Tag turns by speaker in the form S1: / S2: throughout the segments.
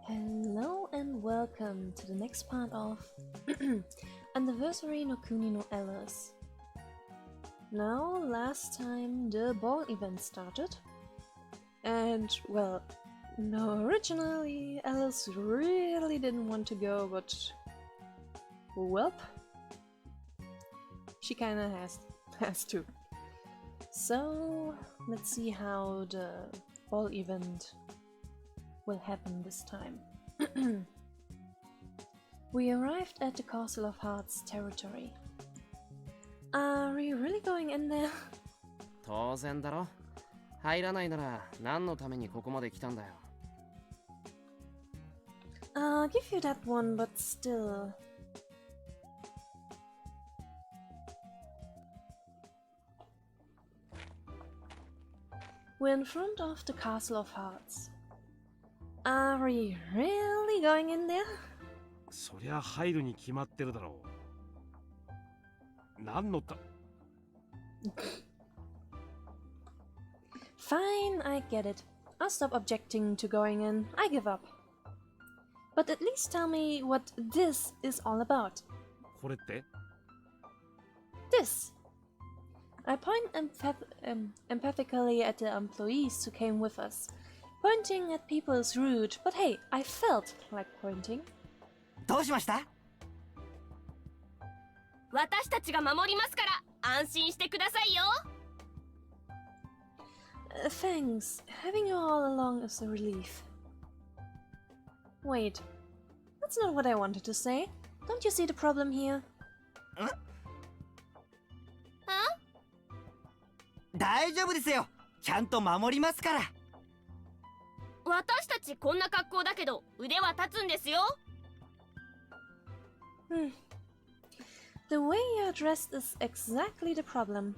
S1: Hello and welcome to the next part of Anniversary no Kuni no Alice. Now, last time the ball event started, and well, no, originally Alice really didn't want to go, but welp, she kinda has to. So, let's see how the ball event will happen this time. We arrived at the Castle of Hearts territory. Are we really going in there?
S2: 当然だろ。入らないなら何のためにここまで来たんだよ。
S1: I'll give you that one, but still. We're in front of the Castle of Hearts. Are we really going in there?
S3: そりゃ入るに決まってるだろう。何のた
S1: Fine, I get it. I'll stop objecting to going in. I give up. But at least tell me what this is all about.
S3: これって
S1: This! I point empathically at the employees who came with us. Pointing at people is rude, but hey, I felt like pointing.
S4: どうしました？
S5: 私たちが守りますから安心してくださいよ。
S1: Thanks. Having you all along is a relief. Wait, that's not what I wanted to say. Don't you see the problem here?
S4: 大丈夫ですよ。ちゃんと守りますから。
S5: 私たちこんな格好だけど腕は立つんですよ。
S1: The way you're dressed is exactly the problem.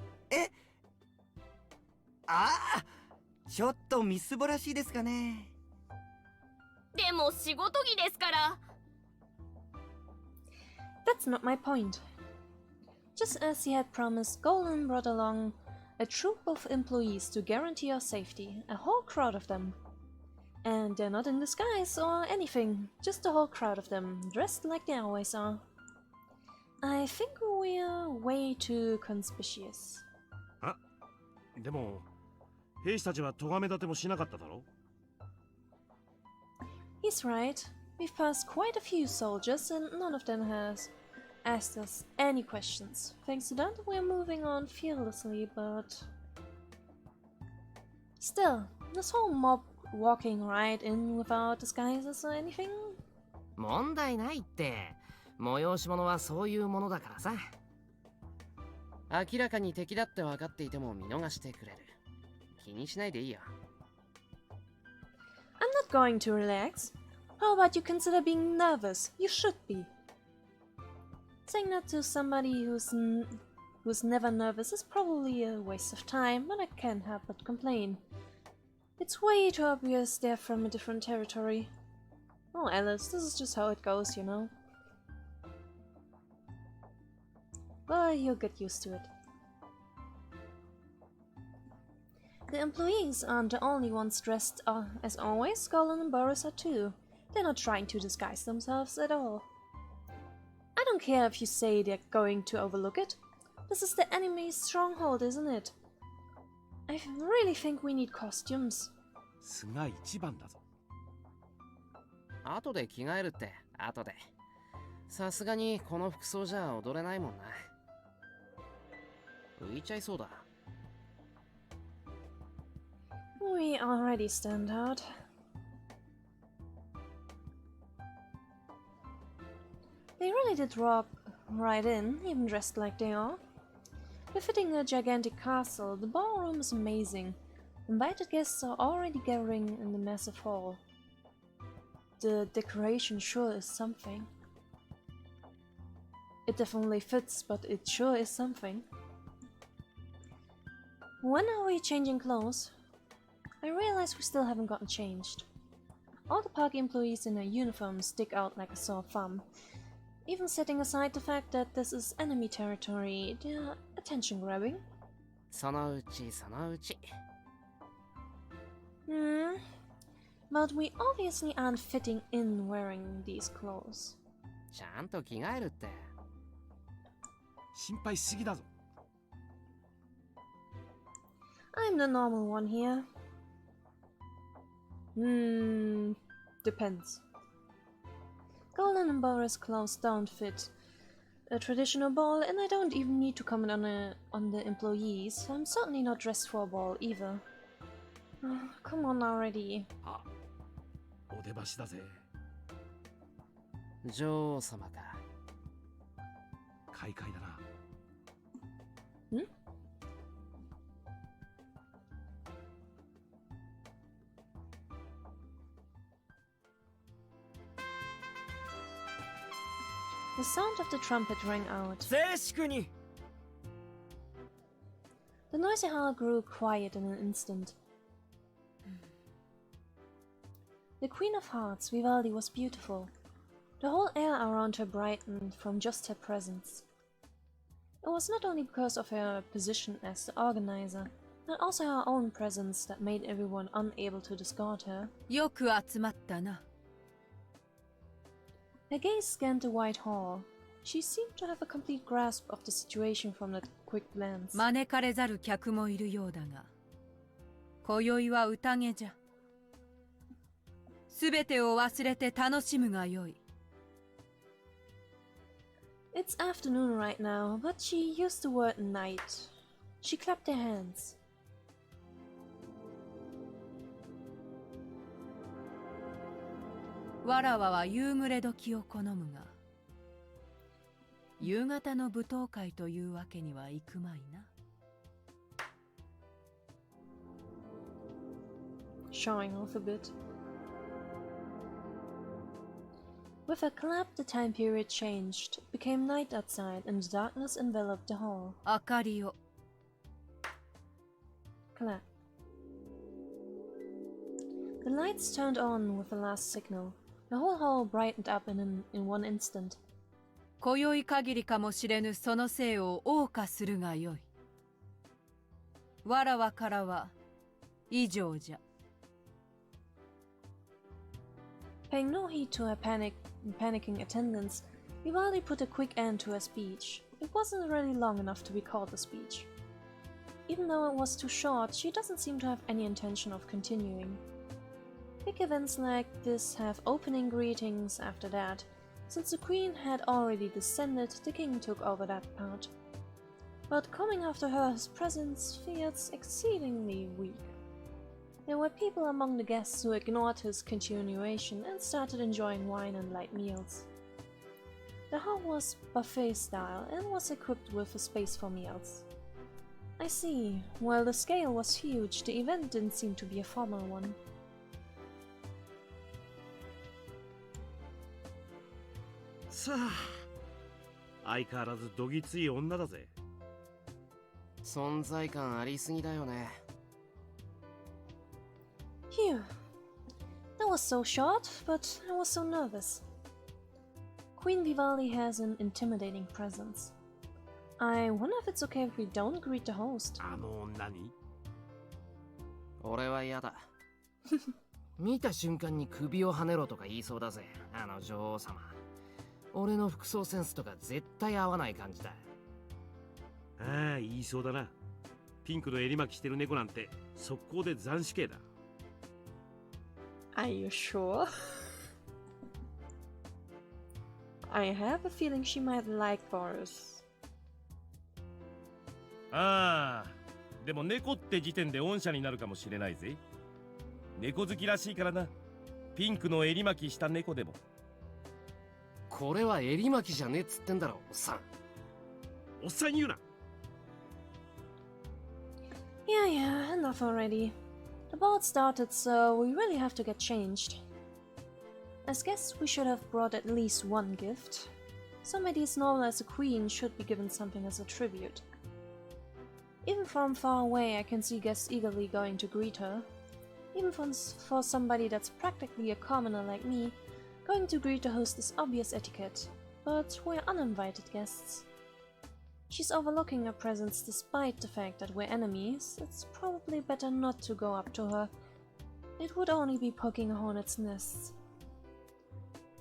S4: ああ、ちょっとみすぼらしいですかね。
S5: でも仕事着ですから。
S1: That's not my point. Just as he had promised, Golan brought along a troop of employees to guarantee your safety, a whole crowd of them. And they're not in disguise or anything, just a whole crowd of them, dressed like they always are. I think we're way too conspicuous.
S3: あ、でも兵士たちは咎め立てもしなかっただろ。
S1: He's right. We've passed quite a few soldiers and none of them has asked us any questions. Thanks to that, we're moving on fearlessly, but... Still, this whole mob walking right in without disguises or anything?
S2: 問題ないって。催し物はそういうものだからさ。明らかに敵だって分かっていても見逃してくれる。気にしないでいいよ。
S1: I'm not going to relax. How about you consider being nervous? You should be. Saying that to somebody who's never nervous is probably a waste of time, but I can't help but complain. It's way too obvious they're from a different territory. Oh, Alice, this is just how it goes, you know. But you'll get used to it. The employees aren't the only ones dressed as always. Golan and Boris are too. They're not trying to disguise themselves at all. I don't care if you say they're going to overlook it. This is the enemy's stronghold, isn't it? I really think we need costumes.
S3: すが一番だぞ。
S2: 後で着替えるって後で。さすがにこの服装じゃ踊れないもんな。浮いちゃいそうだ。
S1: We already stand out. They really did rob right in, even dressed like they are. Befitting a gigantic castle, the ballroom is amazing. Invited guests are already gathering in the massive hall. The decoration sure is something. It definitely fits, but it sure is something. When are we changing clothes? I realize we still haven't gotten changed. All the park employees in their uniforms stick out like a sore thumb. Even setting aside the fact that this is enemy territory, they're attention-grabbing.
S2: そのうちそのうち。
S1: But we obviously aren't fitting in wearing these clothes.
S2: ちゃんと着替えるって。
S3: 心配しすぎだぞ。
S1: I'm the normal one here. Depends. Golden and Boris clothes don't fit a traditional ball, and I don't even need to comment on the employees. I'm certainly not dressed for a ball either. Come on already.
S3: あ、お出ましだぜ。
S2: 女王様か。
S3: 快快だな。
S1: Hmm? The sound of the trumpet rang out.
S4: 静粛に。
S1: The noisy howl grew quiet in an instant. The Queen of Hearts, Vivaldi, was beautiful. The whole air around her brightened from just her presence. It was not only because of her position as the organizer, but also her own presence that made everyone unable to discard her.
S6: よく集まったな。
S1: Her gaze scanned the wide hall. She seemed to have a complete grasp of the situation from that quick glance.
S6: 招かれざる客もいるようだが、今宵は宴じゃ。すべてを忘れて楽しむがよい。
S1: It's afternoon right now, but she used the word night. She clapped her hands.
S6: わらわは夕暮れ時を好むが、夕方の舞踏会というわけにはいくまいな。
S1: Showing off a bit. With a clap, the time period changed. It became night outside, and darkness enveloped the hall.
S6: 明かりを。
S1: Clap. The lights turned on with the last signal. The whole hall brightened up in one instant.
S6: 今宵限りかもしれぬその生を謳歌するがよい。わらわからは以上じゃ。
S1: Paying no heed to her panicking attendants, Vivaldi put a quick end to her speech. It wasn't really long enough to be called a speech. Even though it was too short, she doesn't seem to have any intention of continuing. Big events like this have opening greetings after that. Since the queen had already descended, the king took over that part. But coming after her, his presence feels exceedingly weak. There were people among the guests who ignored his continuation and started enjoying wine and light meals. The hall was buffet style and was equipped with a space for meals. I see. While the scale was huge, the event didn't seem to be a formal one.
S3: さあ、相変わらずどぎつい女だぜ。
S2: 存在感ありすぎだよね。
S1: Phew. That was so short, but I was so nervous. Queen Vivaldi has an intimidating presence. I wonder if it's okay if we don't greet the host.
S3: あの女に。
S2: 俺は嫌だ。見た瞬間に首をはねろとか言いそうだぜ、あの女王様。俺の服装センスとか絶対合わない感じだ。
S3: ああ、言いそうだな。ピンクの襟巻きしてる猫なんて速攻で斬首刑だ。
S1: Are you sure? I have a feeling she might like Boris.
S3: ああ、でも猫って時点で恩赦になるかもしれないぜ。猫好きらしいからな。ピンクの襟巻きした猫でも。
S2: これは襟巻きじゃねえっつってんだろ、おっさん。
S3: おっさん言うな。
S1: Yeah, enough already. The ball started, so we really have to get changed. As guests, we should have brought at least one gift. Somebody as noble as a queen should be given something as a tribute. Even from far away, I can see guests eagerly going to greet her. Even for somebody that's practically a commoner like me, going to greet the host is obvious etiquette, but we're uninvited guests. She's overlooking our presence despite the fact that we're enemies. It's probably better not to go up to her it would only be poking a hornet's nest.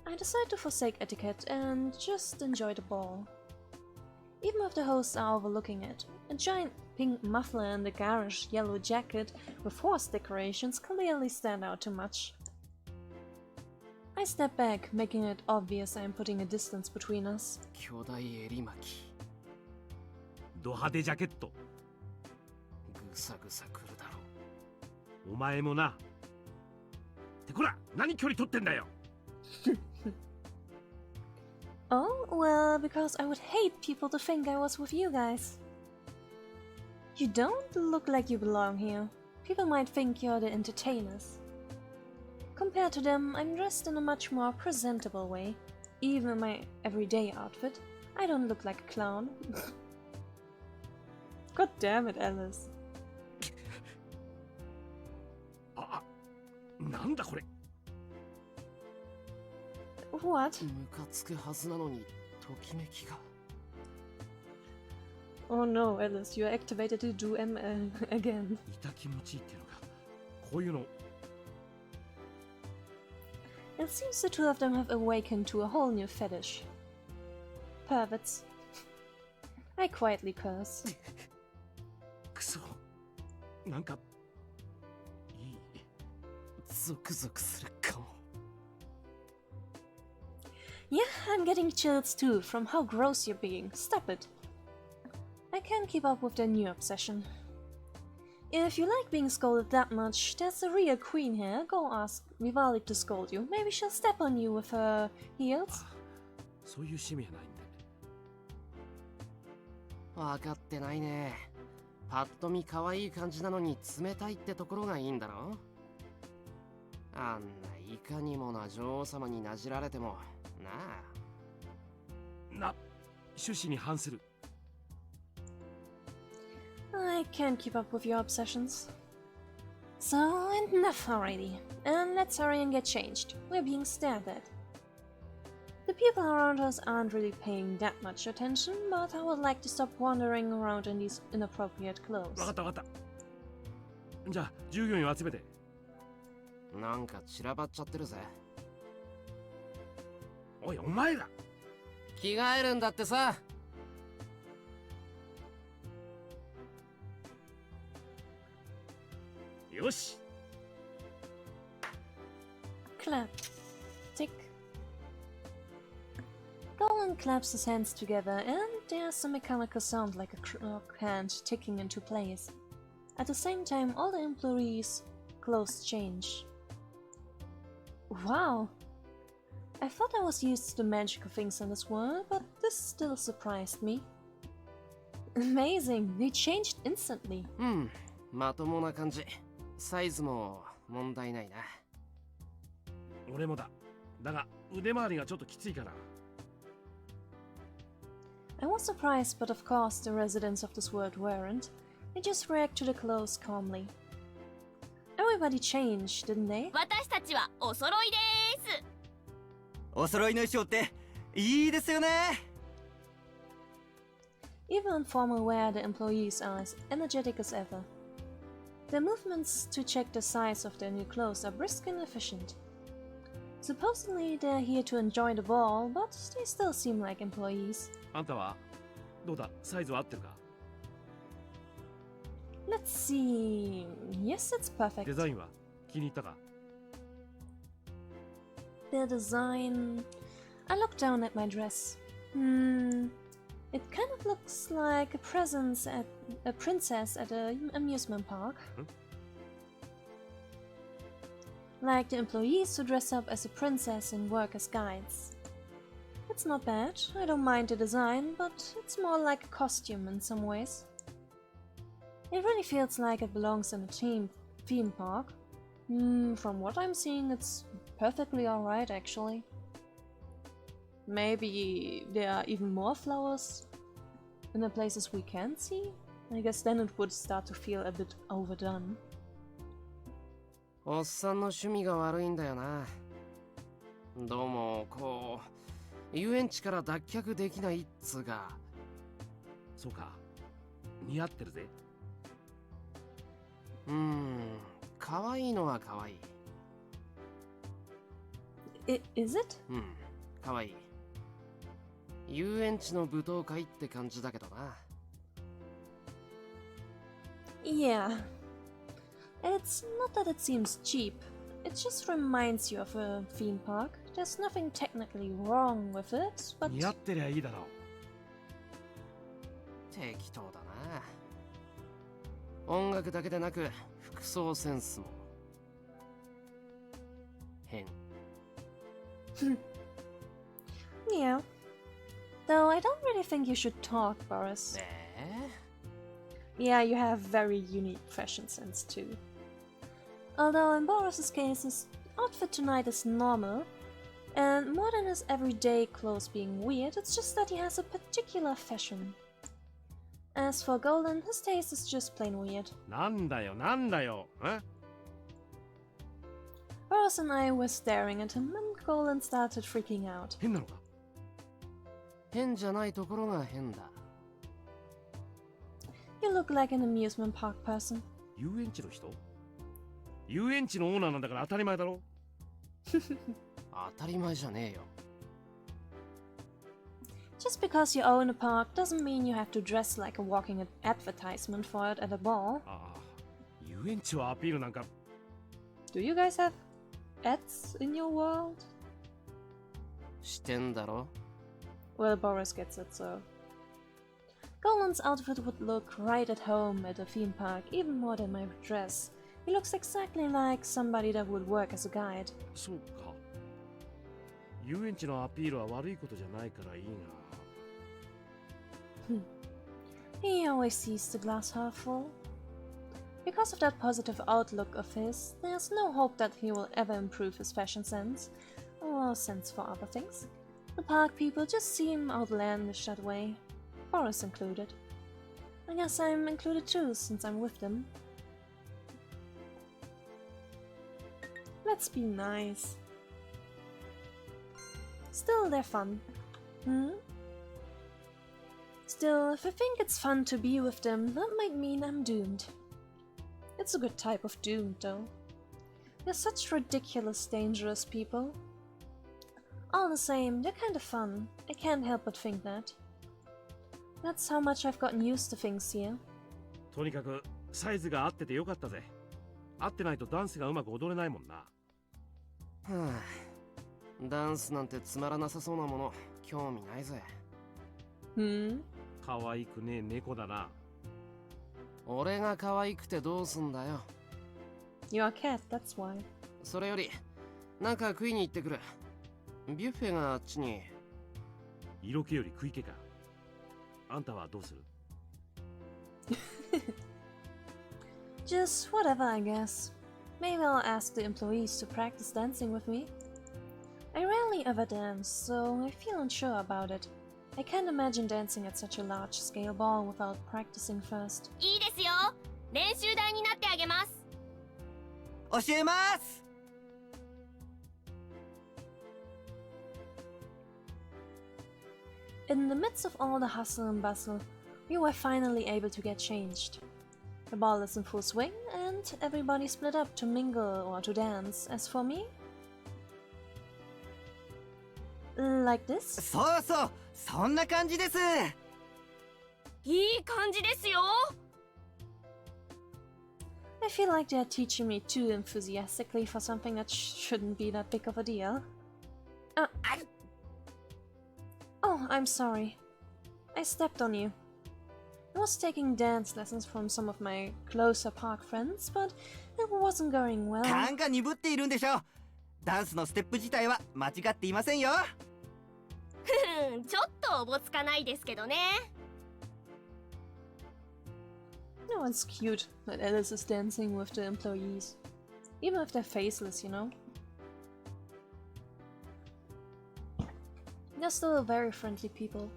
S1: I decide to forsake etiquette and just enjoy the ball. Even if the hosts are overlooking it, a giant pink muffler and a garish yellow jacket with horse decorations clearly stand out too much. I step back, making it obvious I am putting a distance between us.
S2: 巨大襟巻き。
S3: ド派手ジャケット。
S2: ぐさぐさくるだろ
S3: お前もな。ってこら、何距離取ってんだよ。
S1: Oh, well, because I would hate people to think I was with you guys. You don't look like you belong here. People might think you're the entertainers. Compared to them, I'm dressed in a much more presentable way. Even in my everyday outfit, I don't look like a clown. God damn it, Alice.
S3: あ、なんだこれ。
S1: What?
S2: ムカつくはずなのにときめきが。
S1: Oh no, Alice, you're activated to do M again.
S3: 痛気持ちいいっていうのが、こういうの。
S1: It seems the two of them have awakened to a whole new fetish. Perverts. I quietly curse.
S3: くそ。なんかいい。
S2: ゾクゾクするかも。
S1: Yeah, I'm getting chills too from how gross you're being. Stop it. I can't keep up with their new obsession. If you like being scolded that much, there's a real queen here. Go ask Vivali to scold you. Maybe she'll step on you with her heels.
S3: そういう趣味はないんで。
S2: 分かってないね。パッと見可愛い感じなのに冷たいってところがいいんだろ。あんないかにもな女王様になじられてもなあ。
S3: 趣旨に反する。
S1: I can't keep up with your obsessions. So, enough already. And let's hurry and get changed. We're being stared at. The people around us aren't really paying that much attention, but I would like to stop wandering around in these inappropriate clothes.
S3: わかったわかった。じゃあ従業員を集めて。
S2: なんか散らばっちゃってるぜ。
S3: おいお前ら。
S2: 着替えるんだってさ。
S3: よし。
S1: Clap. Tick. Golan claps his hands together, and there's a mechanical sound like a clock hand ticking into place. At the same time, all the employees' clothes change. Wow! I thought I was used to the magical things in this world, but this still surprised me. Amazing! They changed instantly.
S2: うん、まともな感じ。サイズも問題ないな。
S3: 俺もだ。だが腕回りがちょっときついから。
S1: I was surprised, but of course the residents of this world weren't. They just react to the clothes calmly. Everybody changed, didn't they?
S5: 私たちはお揃いです。
S4: お揃いの衣装っていいですよね。
S1: Even in formal wear, the employees are as energetic as ever. Their movements to check the size of their new clothes are brisk and efficient. Supposedly they're here to enjoy the ball, but they still seem like employees.
S3: あんたはどうだ、サイズは合ってるか。
S1: Let's see... Yes, it's
S3: デ
S1: perfect.
S3: ザインは気に入ったか。
S1: The design... I look down at my dress. It kind of looks like a princess at an amusement park. Like the employees who dress up as a princess and work as guides. It's not bad, I don't mind the design, but it's more like a costume in some ways. It really feels like it belongs in a theme park. From what I'm seeing, it's perfectly alright actually. Maybe there are even more flowers in the places we can't see? I guess then it would start to feel a bit overdone.
S2: おっさんの趣味が悪いんだよな。どうもこう遊園地から脱却できないっつうか。
S3: そうか、似合ってるぜ。
S2: 可愛いのは可愛い。
S1: Is it?
S2: うん、可愛い。遊園地の舞踏会って感じだけどな。
S1: Yeah. It's not that it seems cheap. It just reminds you of a theme park. There's nothing technically wrong with it, but
S3: 似合ってりゃいいだろ
S2: 適当だな。音楽だけでなく服装センスも変。
S1: yeah. Though I don't really think you should talk, Boris. Yeah, you have very unique fashion sense too. Although in Boris's case, his outfit tonight is normal, and more than his everyday clothes being weird, it's just that he has a particular fashion. As for Golden, his taste is just plain weird.
S3: なんだよなんだよ。
S1: Boris and I were staring at him, and Golden started freaking out.
S3: 変なのか。
S2: 変じゃないところが変だ。
S1: You look like an amusement park person.
S3: 遊園地の人？遊園地のオーナーなんだから当たり前だろ。
S2: 当たり前じゃねえよ。
S1: Just because you own a park doesn't mean you have to dress like a walking advertisement for it at a ball.
S3: ああ、遊園地はアピールなんか。
S1: Do you guys have ads in your world?
S2: してんだろ。
S1: Well, Boris gets it, so. Golan's outfit would look right at home at a theme park, even more than my dress. He looks exactly like somebody that would work as a guide.
S3: そうか。遊園地のアピールは悪いことじゃないからいいが。
S1: He always sees the glass half full. Because of that positive outlook of his, there's no hope that he will ever improve his fashion sense, or sense for other things. The park people just seem outlandish that way, Boris included. I guess I'm included too, since I'm with them. Let's be nice. Still, they're fun. Still, if I think it's fun to be with them, that might mean I'm doomed. It's a good type of doomed, though. They're such ridiculous, dangerous people. All the same, they're kind of fun. I can't help but think that. That's how much I've gotten used to things here.
S3: とにかくサイズが合っててよかったぜ。合ってないとダンスがうまく踊れないもんな。
S2: はあ、ダンスなんてつまらなさそうなもの興味ないぜ。
S3: 可愛くねえ猫だな。
S2: 俺が可愛くてどうすんだよ。
S1: You're a cat, that's why.
S2: それよりなんか食いに行ってくる。ビュッフェがあっちに。
S3: 色気より食い気か。あんたはどうする？
S1: Just whatever, I guess. Maybe I'll ask the employees to practice dancing with me. I rarely ever dance, so I feel unsure about it. I can't imagine dancing at such a large-scale ball without practicing first.
S5: いいですよ。練習台になってあげます。
S4: 教えます。
S1: In the midst of all the hustle and bustle, we were finally able to get changed. The ball is in full swing, and everybody split up to mingle or to dance. As for me, like this.
S4: そうそう、そんな感じです。
S5: いい感じですよ。
S1: I feel like they're teaching me too enthusiastically for something that shouldn't be that big of a deal. Oh, I'm sorry. I stepped on you. I was taking dance lessons from some of my closer park friends, but it wasn't going well.
S4: 勘が鈍っているんでしょう。ダンスのステップ自体は間違っていませんよ。
S5: ちょっとおぼつかないですけどね。
S1: No, it's cute that Alice is dancing with the employees. Even if they're faceless, you know? They're still very friendly people.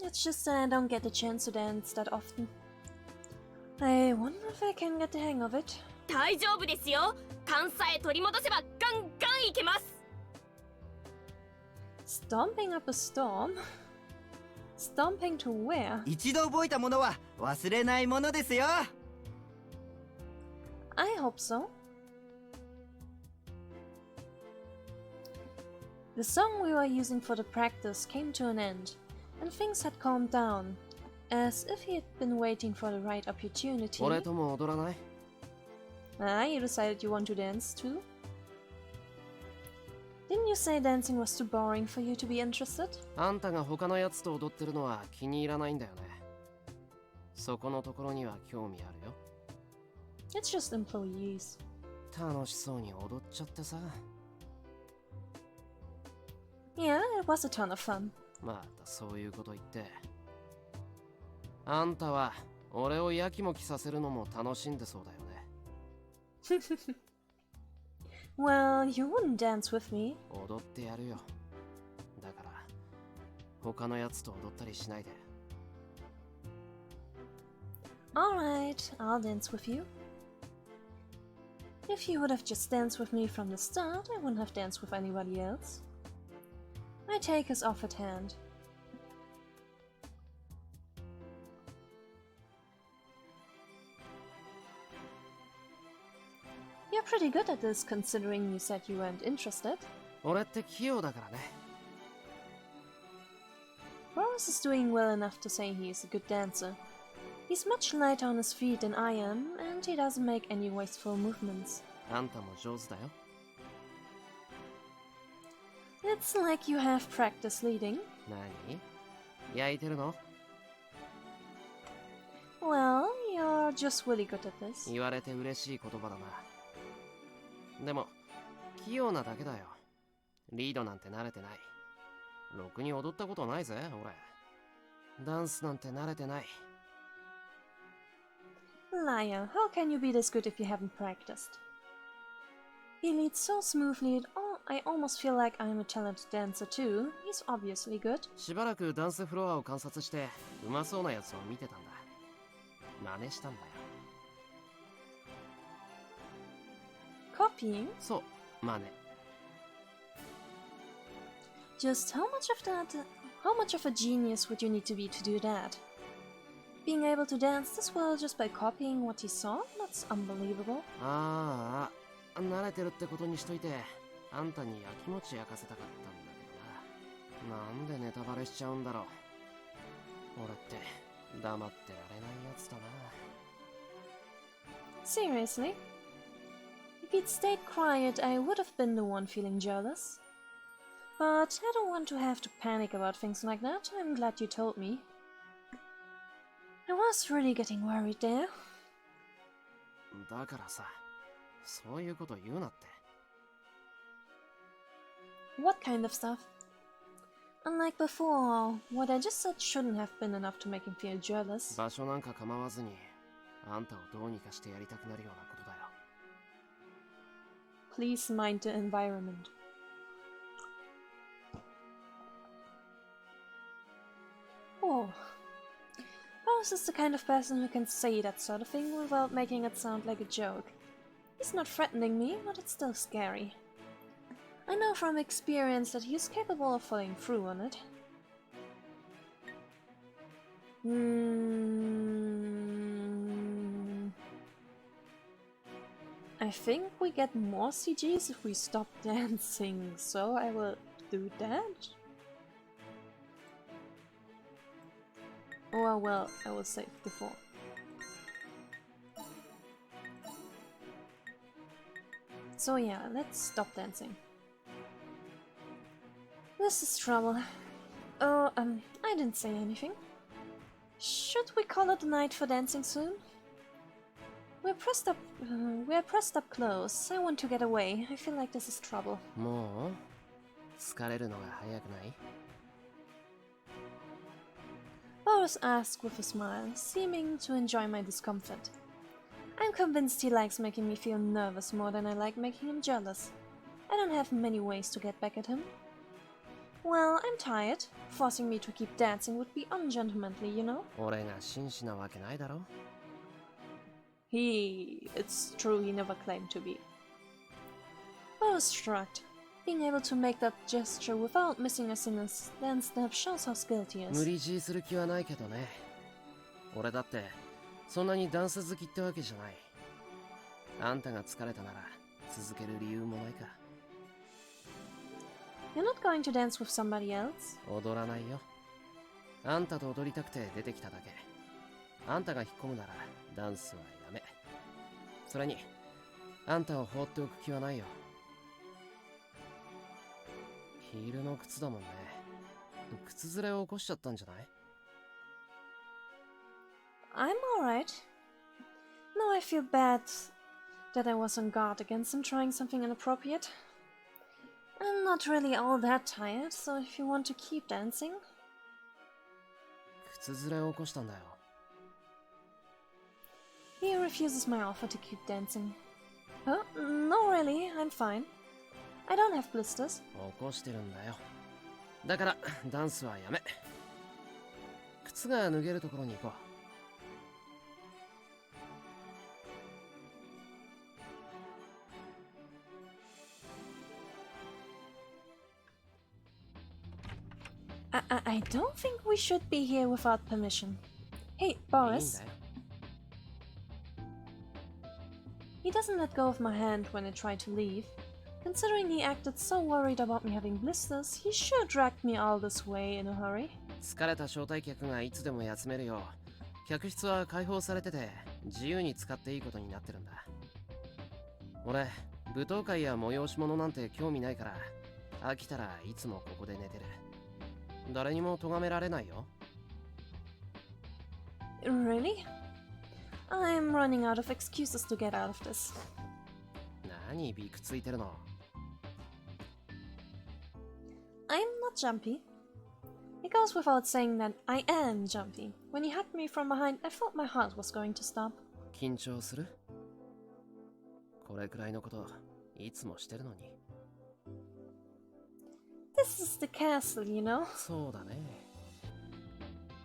S1: It's just that I don't get the chance to dance that often. I wonder if I can get the hang of it.
S5: 大丈夫ですよ。勘さえ取り戻せばガンガンいけます。
S1: Stomping up a storm? Stomping to where?
S4: 一度覚えたものは忘れないものですよ。
S1: I hope so. The song we were using for the practice came to an end, and things had calmed down, as if he had been waiting for the right opportunity.
S2: 俺とも踊らない？
S1: You decided you want to dance too? Didn't you say dancing was too boring for you to be interested?
S2: あんたが他のやつと踊ってるのは気に入らないんだよね。そこのところには興味あるよ。
S1: It's just employees.
S2: 楽しそうに踊っちゃってさ。
S1: Yeah, it was a ton of fun.
S2: またそういうこと言って。あんたは俺をやきもきさせるのも楽しんでそうだよね。
S1: Well, you wouldn't dance with me.
S2: 踊ってやるよ。だから他のやつと踊ったりしないで。
S1: Alright, I'll dance with you. If you would have just danced with me from the start, I wouldn't have danced with anybody else. I take his offered hand. You're pretty good at this, considering you said you weren't interested.
S2: 俺って器用だからね。
S1: Boris is doing well enough to say he is a good dancer. He's much lighter on his feet than I am, and he doesn't make any wasteful movements.
S2: あんたも上手だよ。
S1: It's like you have practice leading.
S2: 何？焼いてるの？
S1: Well, you're just really good at this.
S2: 言われて嬉しい言葉だな。でも器用なだけだよ。リードなんて慣れてない。ろくに踊ったことないぜ、俺。ダンスなんて慣れてない。
S1: Liar, how can you be this good if you haven't practiced? He leads so smoothly, I almost feel like I'm a talented dancer too. He's obviously good.
S2: しばらくダンスフロアを観察してうまそうなやつを見てたんだ。真似したんだよ。
S1: Copying?
S2: そう、真似。
S1: Just how much of a genius would you need to be to do that? Being able to dance this well just by copying what he saw? That's unbelievable.
S2: ああ、慣れてるってことにしといて、あんたにやきもち焼かせたかったんだけどな。なんでネタバレしちゃうんだろう。俺って黙ってられないやつだな。
S1: Seriously? If he'd stayed quiet, I would have been the one feeling jealous. But I don't want to have to panic about things like that. I'm glad you told me. I was really getting worried there.
S2: だからさ、そういうこと言うなって。
S1: What kind of stuff? Unlike before, what I just said shouldn't have been enough to make him feel jealous.
S2: 場所なんか構わずに、あんたをどうにかしてやりたくなるようなことだよ。
S1: Please mind the environment. Oh. Boris is the kind of person who can say that sort of thing without making it sound like a joke. He's not threatening me, but it's still scary. I know from experience that he's capable of following through on it. I think we get more CGs if we stop dancing, so I will do that. Or well, I will save before. So yeah, let's stop dancing. This is trouble. Oh, I didn't say anything. Should we call it a night for dancing soon? We're pressed up close. I want to get away. I feel like this is trouble.
S2: もう疲れるのが早くない？
S1: Boris asked with a smile, seeming to enjoy my discomfort. I'm convinced he likes making me feel nervous more than I like making him jealous. I don't have many ways to get back at him. Well, I'm tired. Forcing me to keep dancing would be ungentlemanly, you know?
S2: 俺が紳士なわけないだろ。
S1: It's true he never claimed to be. Boris shrugged. Being able to make that gesture without missing a single dance step shows how skilled he
S2: 無
S1: is.
S2: 理強いする気はないけどね。俺だってそんなにダンス好きってわけじゃない。あんたが疲れたなら続ける理由もないか。
S1: You're not going to dance with somebody else?
S2: 踊らないよ。あんたと踊りたくて出てきただけ。あんたが引っ込むならダンスはやめ。それにあんたを放っておく気はないよ。ヒールの靴だもんね。靴ずれを起こしちゃったんじゃない？
S1: I'm alright. No, I feel bad that I was on guard against him trying something inappropriate. I'm not really all that tired, so if you want to keep dancing.
S2: 靴ずれを起こしたんだよ。
S1: He refuses my offer to keep dancing. Huh? No, really, I'm fine. I don't have blisters.
S2: 起こしてるんだよ。だからダンスはやめ。靴が脱げるところに行こう。
S1: I don't think we should be here without permission. Hey,
S2: いいん
S1: Boris.
S2: だよ。
S1: He doesn't let go of my hand when I try to leave. Considering he acted so worried about me having blisters, he sure dragged me all this way in a hurry.
S2: 疲れた招待客がいつでも休めるよう、客室は開放されてて自由に使っていいことになってるんだ。俺、舞踏会や催し物なんて興味ないから、飽きたらいつもここで寝てる。誰にも咎められないよ。
S1: Really? I'm running out of excuses to get out of this.
S2: 何ビクついてるの？
S1: I'm not jumpy. It goes without saying that I am jumpy. When he hugged me from behind, I thought my heart was going to stop.
S2: 緊張する？これくらいのこといつもしてるのに。
S1: This is the castle, you know?
S2: そうだね。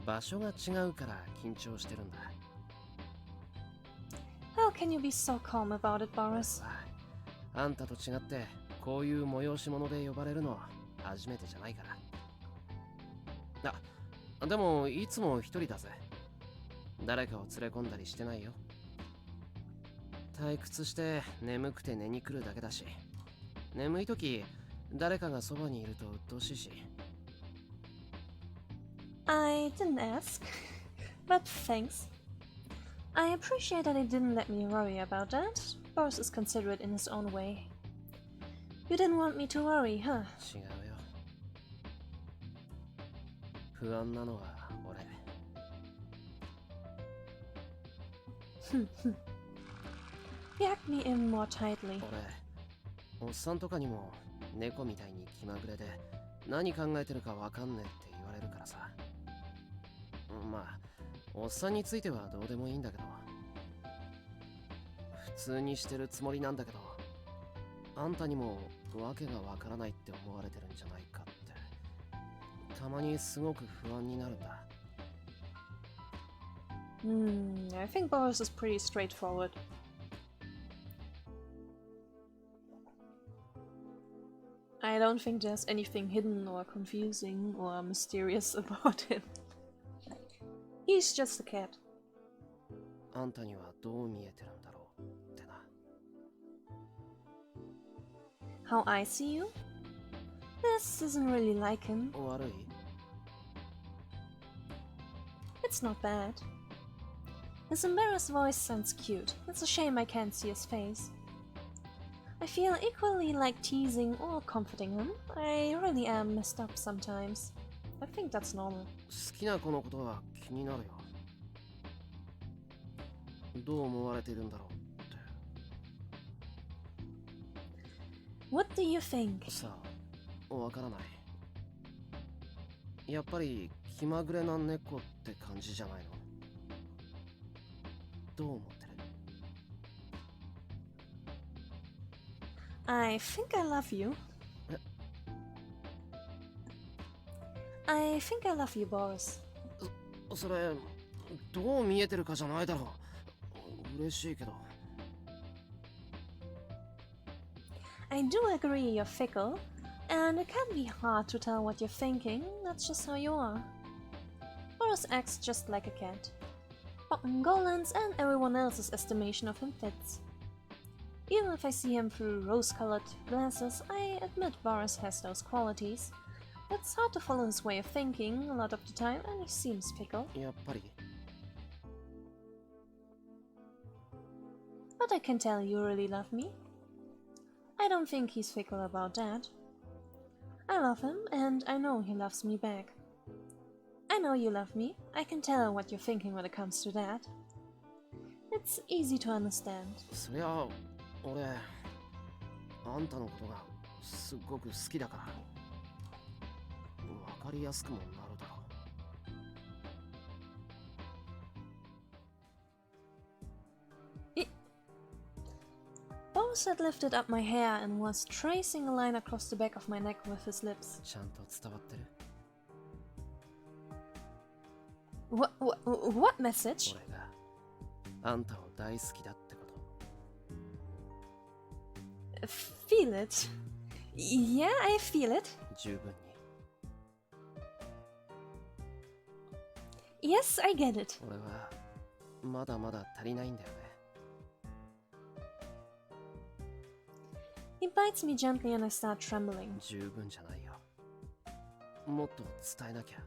S2: 場所が違うから緊張してるんだ。
S1: How can you be so calm about it, Boris?
S2: あんたと違ってこういう催し物で呼ばれるの初めてじゃないから。あ、でもいつも一人だぜ。誰かを連れ込んだりしてないよ。退屈して眠くて寝に来るだけだし、眠い時誰かがそばにいると鬱陶しいし。
S1: I didn't ask, but thanks. I appreciate that he didn't let me worry about that. Boris is considerate in his own way. You didn't want me to worry, huh?
S2: 違うよ。不安なのは俺。
S1: He hugged me in more tightly.
S2: 俺、おっさんとかにも猫みたいに気まぐれで何考えてるかわかんねえって言われるからさ。まあ、おっさんについてはどうでもいいんだけど、普通にしてるつもりなんだけど、あんたにもわけがわからないって思われてるんじゃないかって、たまにすごく不安になるんだ。
S1: I think Boris is pretty straightforward. I don't think there's anything hidden or confusing or mysterious about him. He's just a cat.
S2: あんたにはどう見えてるんだろうってな。
S1: How I see you? This isn't really like him.
S2: 悪い？
S1: It's not bad. His embarrassed voice sounds cute. It's a shame I can't see his face. I feel equally like teasing or comforting him. I really am messed up sometimes. I think that's normal.
S2: 好きな子のことは気になるよ。どう思われているんだろうって。
S1: What do you think?
S2: さあ、わからない。やっぱり気まぐれな猫って感じじゃないの？どう思ってる？
S1: I think I love you. I think I love you, Boris.
S2: それ、どう見えてるかじゃないだろう。嬉しいけど。
S1: I do agree you're fickle, and it can be hard to tell what you're thinking. That's just how you are. Boris acts just like a cat. But in Golan's and everyone else's estimation of him fits. Even if I see him through rose-colored glasses, I admit Boris has those qualities. It's hard to follow his way of thinking a lot of the time, and he seems fickle.
S2: やっぱり
S1: But I can tell you really love me. I don't think he's fickle about that. I love him, and I know he loves me back. I know you love me. I can tell what you're thinking when it comes to that. It's easy to understand.
S2: そりゃ俺あんたのことがすっごく好きだから分かりやすくもなるだろう。
S1: Boris had lifted up my hair and was tracing a line across the back of my neck with his lips.
S2: ちゃんと伝わってる
S1: What message?
S2: 俺があんたを大好きだってこと。
S1: Feel it. Yeah, I feel it.
S2: 十分に
S1: Yes, I get it.
S2: 俺はまだまだ足りないんだよね。
S1: He bites me gently and I start trembling.
S2: 十分じゃないよ。もっと伝えなきゃ。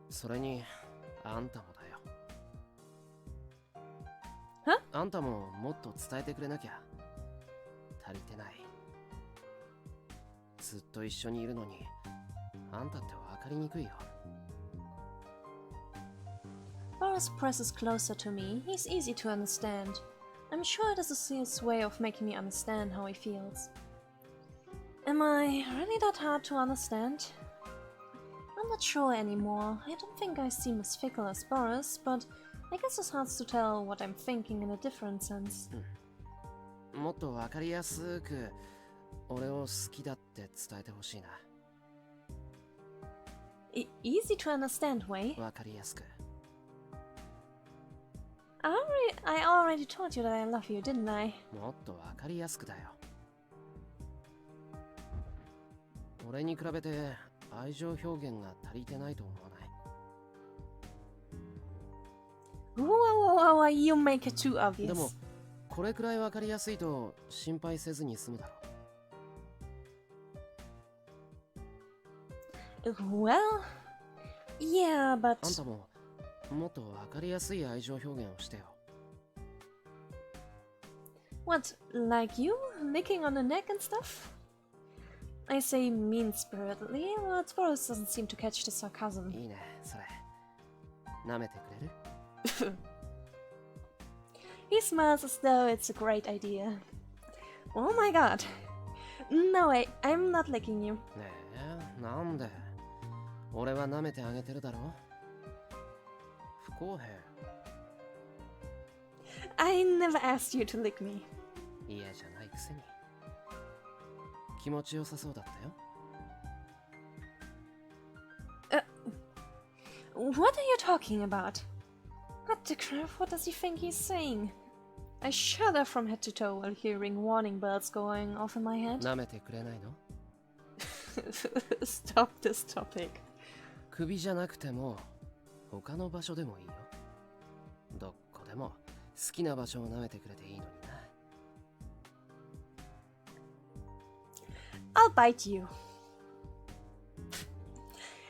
S2: それにあんたもだよ。
S1: は？
S2: あんたももっと伝えてくれなきゃ。足りてない。ずっと一緒にいるのに、あんたって分かりにくいよ。
S1: Boris presses closer to me. He's easy to understand. I'm sure this is his way of making me understand how he feels. Am I really that hard to understand? I'm not sure anymore. I don't think I seem as fickle as Boris, but I guess it's hard to tell what I'm thinking in a different sense.
S2: もっと分かりやすく俺を好きだって伝えてほしいな。
S1: Easy to understand way?
S2: 分かりやすく。
S1: I already told you that I love you, didn't I?
S2: もっと分かりやすくだよ。俺に比べて愛情表現が足りてないと思わない。
S1: Whoa, you make it too
S2: でも
S1: obvious.
S2: これくらい分かりやすいと心配せずに済むだろう。
S1: Well, yeah,
S2: あん
S1: but
S2: たももっと分かりやすい愛情表現をしてよ。
S1: what, like you? Licking on the neck and stuff? I say mean-spiritedly, but Boris doesn't seem to catch the sarcasm.
S2: いいね、それ。舐めてくれる？
S1: He smiles as though it's a great idea. Oh my god. No way, I'm not licking you.
S2: ねえ、なんで？俺は舐めてあげてるだろ？不公平。
S1: I never asked you to lick me.
S2: 嫌じゃないくせに。気持ちよさそうだったよ。
S1: What are you talking about? What the crap, what does he think he's saying? I shudder from head to toe while hearing warning bells going off in my head.
S2: 舐めてくれないの？
S1: Stop this topic.
S2: 首じゃなくても他の場所でもいいよ。どこでも好きな場所を舐めてくれていいのにな。
S1: I'll bite you.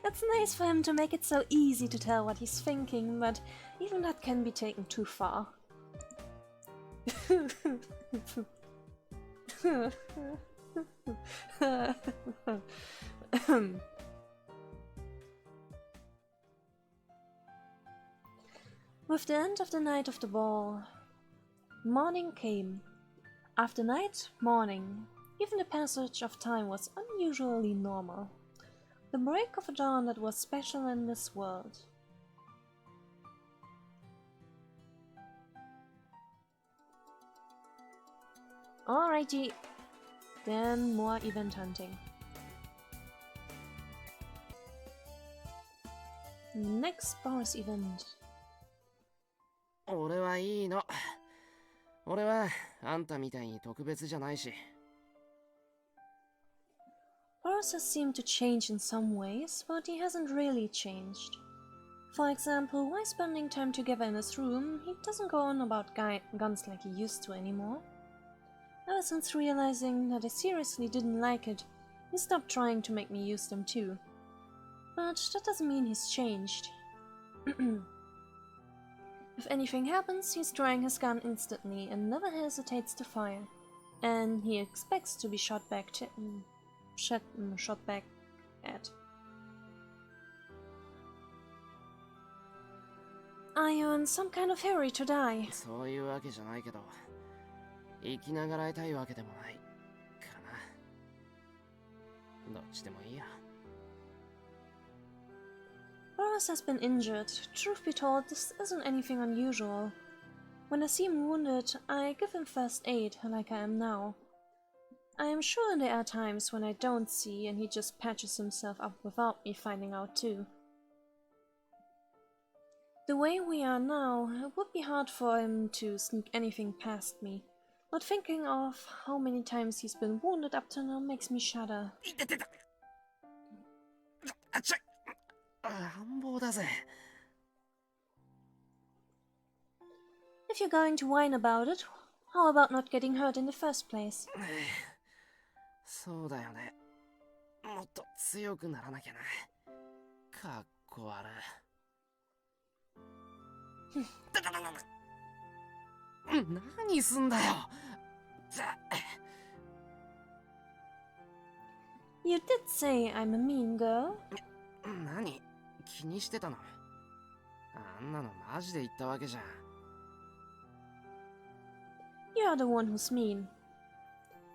S1: It's nice for him to make it so easy to tell what he's thinking, but even that can be taken too far. With the end of the night of the ball, morning came. After night, morning. Even the passage of time was unusually normal. The break of a dawn that was special in this world. Alrighty, then more event hunting. Next Boris event.
S2: 俺はいいの。俺はあんたみたいに特別じゃないし。
S1: Boris has seemed to change in some ways, but he hasn't really changed. For example, why spending time together in his room, he doesn't go on about guns like he used to anymore. Ever since realizing that I seriously didn't like it, he stopped trying to make me use them too. But that doesn't mean he's changed. If anything happens, he's drawing his gun instantly and never hesitates to fire. And he expects to be shot back at. Are you in some kind of hurry to die?
S2: そういうわけじゃないけど、生きながらえたいわけでもないかな。どっちでもいいや。
S1: Boris has been injured. Truth be told, this isn't anything unusual. When I see him wounded, I give him first aid, like I am now. I am sure there are times when I don't see and he just patches himself up without me finding out too. The way we are now, it would be hard for him to sneak anything past me. But thinking of how many times he's been wounded up to now makes me shudder.
S2: いててた。あちゃい。乱暴だぜ。
S1: If you're going to whine about it, how about not getting hurt in the first place?
S2: そうだよね。もっと強くならなきゃな。かっこ悪い。何すんだよ。
S1: You did say I'm a mean girl.
S2: 何気にしてたの？あんなのマジで言ったわけじゃん。
S1: You're the one who's mean.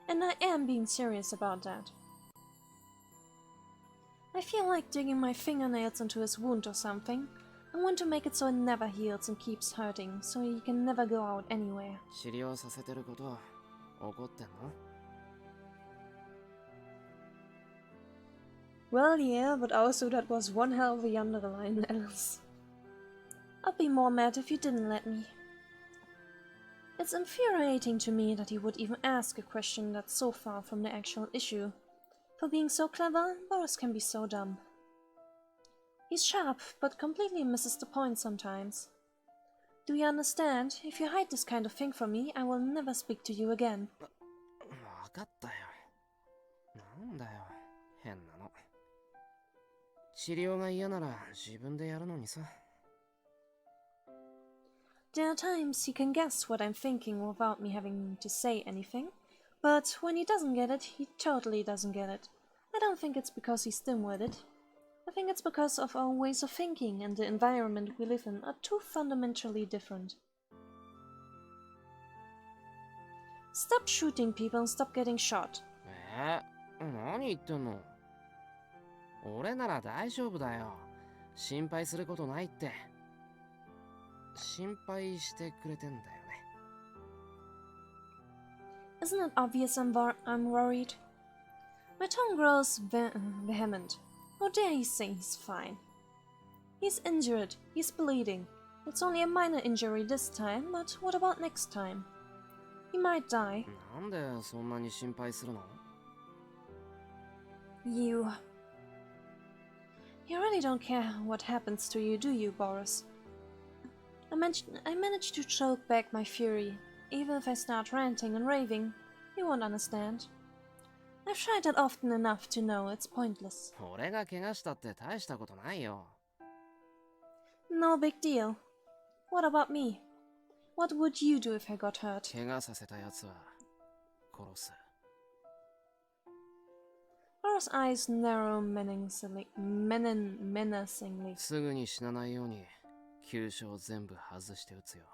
S1: And I am being serious about that. I feel like digging my fingernails into his wound or something. I want to make it so it never heals and keeps hurting, so he can never go out anywhere.
S2: 治療させてること怒ってんの？
S1: Well, yeah, but also that was one hell of a underline, Alice. I'd be more mad if you didn't let me. It's infuriating to me that he would even ask a question that's so far from the actual issue. For being so clever, Boris can be so dumb. He's sharp, but completely misses the point sometimes. Do you understand? If you hide this kind of thing from me, I will never speak to you again.
S2: わかったよ。なんだよ、変なの。治療が嫌なら自分でやるのにさ。
S1: There are times he can guess what I'm thinking without me having to say anything, but when he doesn't get it, he totally doesn't get it. I don't think it's because he's dim-witted. I think it's because of our ways of thinking and the environment we live in are too fundamentally different. Stop shooting people and stop getting shot.
S2: 何言ってんの？俺なら大丈夫だよ。心配することないって。心配してくれてんだよね。
S1: Isn't it obvious I'm worried? My tone grows vehement. How dare he say he's fine? He's injured. He's bleeding. It's only a minor injury this time, but what about next time? He might die.
S2: なんでそんなに心配するの？
S1: You really don't care what happens to you, do you, Boris? I managed to choke back my fury. Even if I start ranting and raving, you won't understand. I've tried that often enough to know it's pointless.
S2: 俺が怪我したって大したことないよ。
S1: No big deal. What about me? What would you do if I got hurt?
S2: 怪我させたやつは殺す。
S1: Boris' eyes narrow menacingly.
S2: すぐに死なないように急所を全部外して撃つよ。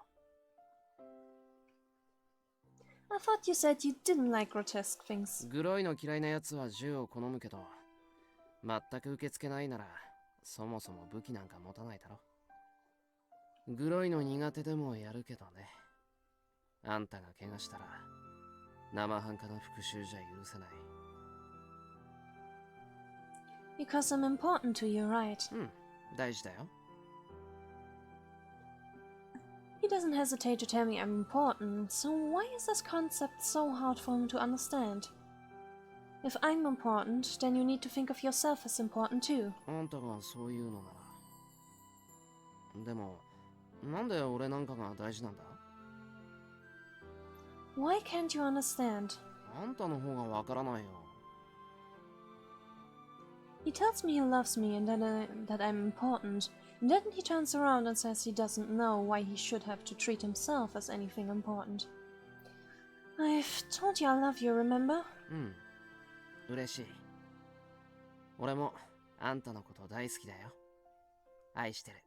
S1: I thought you said you didn't like grotesque things.
S2: グロいの嫌いなやつは銃を好むけど、全く受け付けないならそもそも武器なんか持たないだろ。グロいの苦手でもやるけどね。あんたが怪我したら生半可な復讐じゃ許せない。
S1: Because I'm important to you, right?
S2: うん、大事だよ。
S1: He doesn't hesitate to tell me I'm important, so why is this concept so hard for him to understand? If I'm important, then you need to think of yourself as important too.
S2: あんたがそういうのなら。でも、なんで俺なんかが大事なんだ？
S1: Why can't you understand?
S2: あんたの方がわからないよ。
S1: He tells me he loves me and that I'm important, and then he turns around and says he doesn't know why he should have to treat himself as anything important. I've told you I love you, remember?
S2: うん。嬉しい。俺もあんたのこと大好きだよ。愛してる。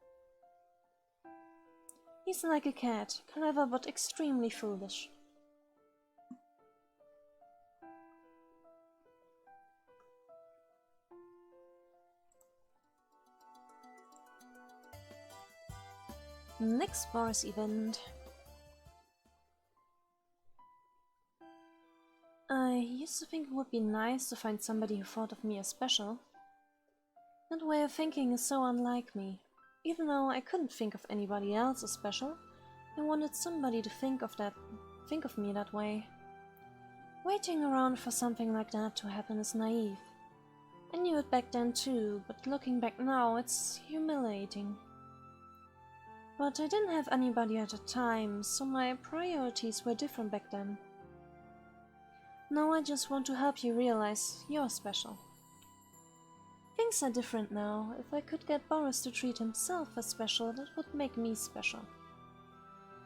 S1: He's like a cat, clever but extremely foolish. Next Boris event. I used to think it would be nice to find somebody who thought of me as special. That way of thinking is so unlike me. Even though I couldn't think of anybody else as special, I wanted somebody to think of me that way. Waiting around for something like that to happen is naive. I knew it back then too, but looking back now, it's humiliating. But I didn't have anybody at the time, so my priorities were different back then. Now I just want to help you realize you're special. Things are different now. If I could get Boris to treat himself as special, that would make me special.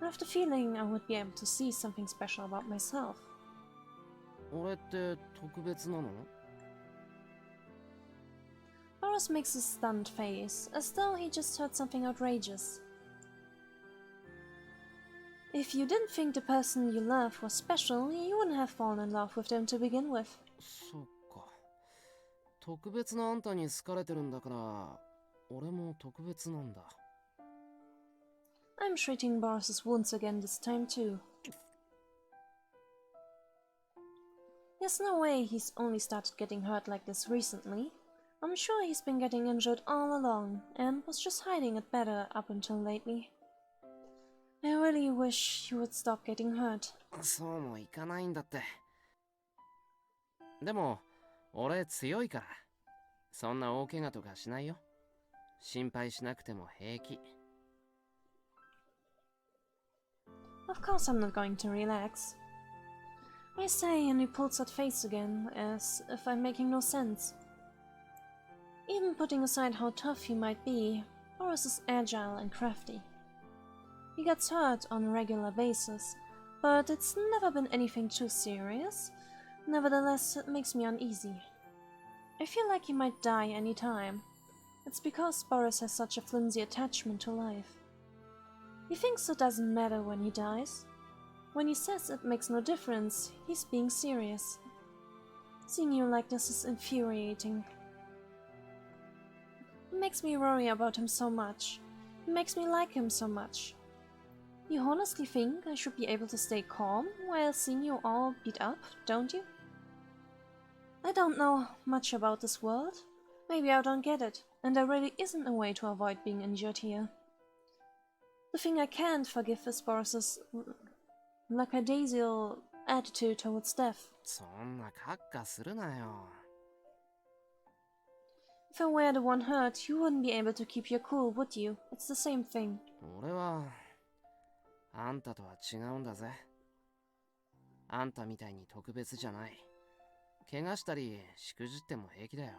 S1: I have the feeling I would be able to see something special about myself.
S2: 俺って特別なの？
S1: Boris makes a stunned face, as though he just heard something outrageous. If you didn't think the person you love was special, you wouldn't have fallen in love with them to begin with.
S2: そっか。特別なあんたに好かれてるんだから、俺も特別なんだ。
S1: I'm treating Boris's wounds again this time too. There's no way he's only started getting hurt like this recently. I'm sure he's been getting injured all along, and was just hiding it better up until lately. I really wish he would stop getting hurt.
S2: そうもいかないんだって。でも、俺強いから。そんな大怪我とかしないよ。心配しなくても平気。
S1: Of course I'm not going to relax. I say, and he pulls that face again, as if I'm making no sense. Even putting aside how tough he might be, Boris is agile and crafty. He gets hurt on a regular basis, but it's never been anything too serious. Nevertheless, it makes me uneasy. I feel like he might die any time. It's because Boris has such a flimsy attachment to life. He thinks it doesn't matter when he dies. When he says it makes no difference, he's being serious. Seeing you like this is infuriating. It makes me worry about him so much. It makes me like him so much. You honestly think I should be able to stay calm while seeing you all beat up, don't you? I don't know much about this world. Maybe I don't get it, and there really isn't a way to avoid being injured here. The thing I can't forgive is Boris's lackadaisical attitude towards death.
S2: そんなカッカするなよ。
S1: If I were the one hurt, you wouldn't be able to keep your cool, would you? It's the same thing.
S2: 俺は、あんたとは違うんだぜ。あんたみたいに特別じゃない。怪我したり、しくじっても平気だよ。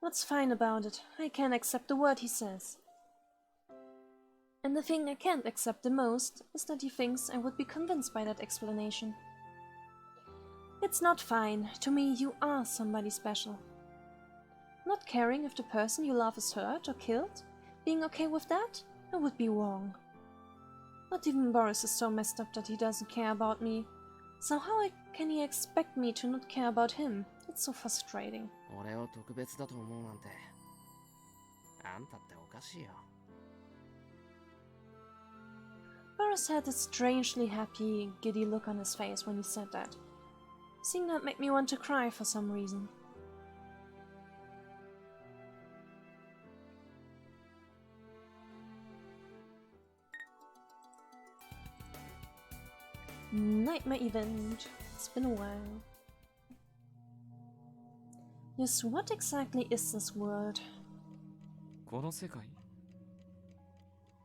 S1: What's fine about it? I can't accept the word he says. And the thing I can't accept the most is that he thinks I would be convinced by that explanation. It's not fine. To me, you are somebody special. Not caring if the person you love is hurt or killed, being okay with that, I would be wrong. Not even Boris is so messed up that he doesn't care about me. So how can he expect me to not care about him? It's so frustrating.
S2: 俺を特別だと思うなんて、あんたっておかしいよ。
S1: Boris had a strangely happy, giddy look on his face when he said that. Seeing that made me want to cry for some reason. Nightmare event. It's been a while. Yes, what exactly is this word?
S7: この世界、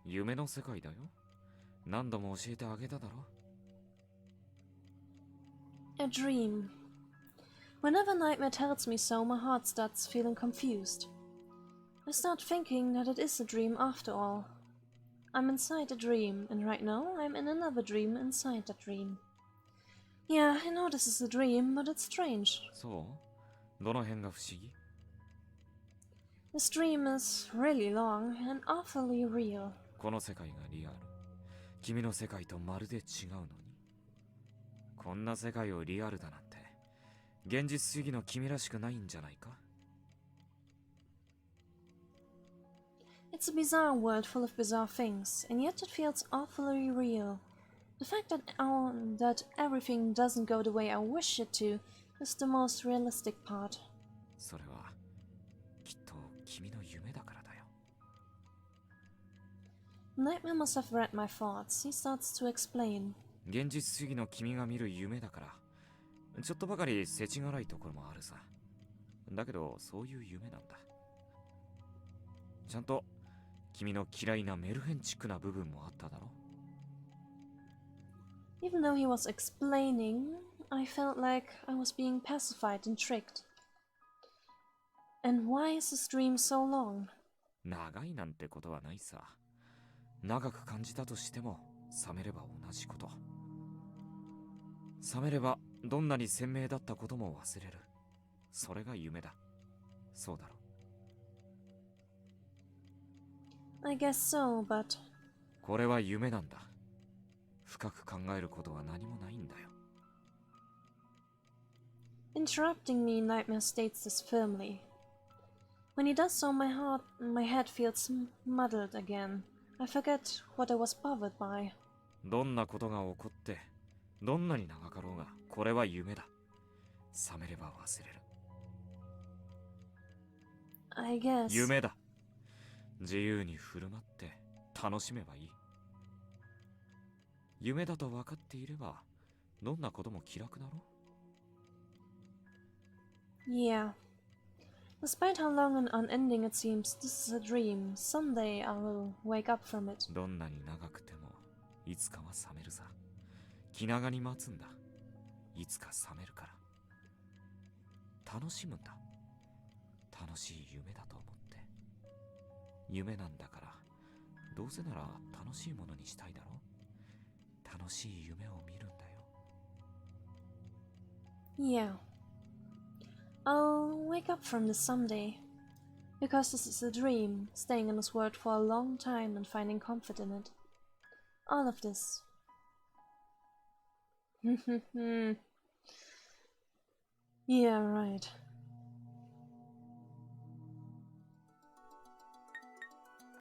S7: 夢の世界だよ。何度も教えてあげただろ。
S1: A dream. Whenever nightmare tells me so, my heart starts feeling confused. I start thinking that it is a dream after all. I'm inside a dream, and right now I'm in another dream inside that dream. Yeah, I know this is a dream, but it's strange.
S7: そう、どの辺が不思議？
S1: This dream is really long and awfully real.
S7: この世界がリアル。君の世界とまるで違うのに。こんな世界をリアルだなんて、現実主義の君らしくないんじゃないか？
S1: It's a bizarre world full of bizarre things, and yet it feels awfully real. The fact that everything doesn't go the way I wish it to is the most realistic part.
S7: それはきっと君の夢だからだよ。
S1: Nightmare must have read my thoughts. He starts to explain.
S7: 現実主義の君が見る夢だから、ちょっとばかり世知辛いところもあるさ。だけどそういう夢なんだ。ちゃんと君の嫌いなメルヘンチックな部分もあっただろ。
S1: Even though he was explaining, I felt like I was being pacified and tricked. And why is this dream so long?
S7: 長いなんてことはないさ。長く感じたとしても、覚めれば同じこと。覚めればどんなに鮮明だったことも忘れる。それが夢だ。そうだろ。
S1: I guess so, but
S7: これは夢なんだ。深く考えることは何もないんだよ。
S1: interrupting me, Nightmare states this firmly. When he does so, my head feels muddled again. I forget what I was bothered by.
S7: どんなことが起こって、どんなに長かろうが、これは夢だ。覚めれば忘れる。
S1: I guess.
S7: 夢だ。自由に振る舞って楽しめばいい。夢だと分かっていれば、どんなことも気楽だろ。
S1: Yeah. Despite how long and unending it seems, this is a dream. Someday I will wake up from it.
S7: どんなに長くても、いつかは覚めるさ。気長に待つんだ。いつか覚めるから。楽しむんだ。楽しい夢だと思って。夢なんだから、どうせなら楽しいものにしたいだろ。楽しい夢を見るんだよ。
S1: Yeah. I'll wake up from this someday. Because this is a dream, staying in this world for a long time and finding comfort in it. All of this. Yeah, right.